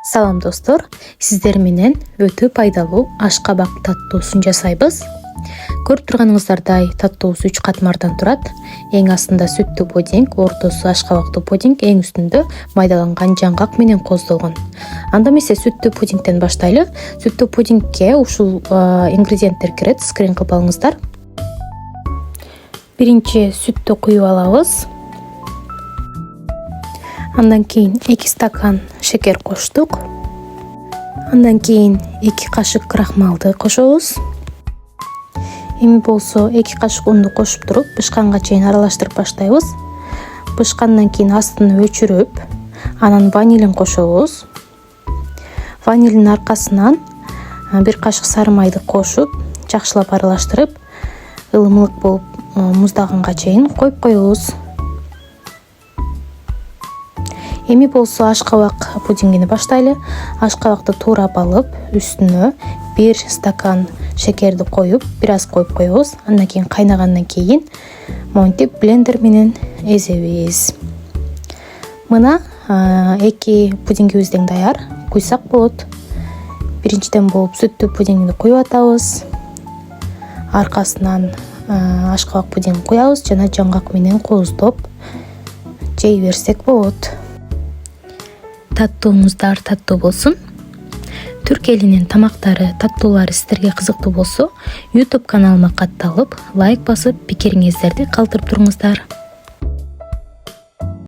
Салам достор, сиздер менен өтө пайдалуу ашкабак таттуусун жасайбыз. Көрүп турганыңыздардай таттуубуз 3 катмардан турат. Эң астында сүттүү пудинг, ортосу ашкабактуу пудинг, эң үстүндө майдаланган жаңгак менен коздолгон. Анда эмесе сүттүү пудингден баштайлы. Сүттүү пудингге ушул ингредиенттер кирет, скрин кылып алыңыздар. Биринчи сүттү куюп алабыз. Андан кийин 2 стакан шекер коштук. Андан кийин 2 кашык крахмалды кошобуз. Эми болсо 2 кашык унду кошуп туруп, бышканга чейин аралаштырып баштайбыз. Бышкандан кийин астын өчүрүп, анан ванилин кошобуз. Ванилдин аркасынан 1 кашык сары майды кошуп, жакшылап аралаштырып, ылымлык болуп муздаганга чейин коюп коебуз. Эми болсо ашкабак пудингини баштайлы. Ашкабакты туурап алып, үстүнө 1 стакан шекерди коюп, бир аз коюп коебуз. Андан кийин кайнагандан кийин монтип блендер менен эзебиз. Мына 2 пудингибиз тең даяр. Куйсак болот. Биринчиден болуп сүттүү пудингди куюп атабыз. Аркасынан ашкабак пудингди куябыз жана жаңгак менен кооздоп жей берсек болот. Таттуумуздар таттуу болсун. Түрк элинин тамактары, таттуулары сиздерге кызыктуу болсо, YouTube каналыма катталып, лайк басып, пикириңиздерди калтырып туруңуздар.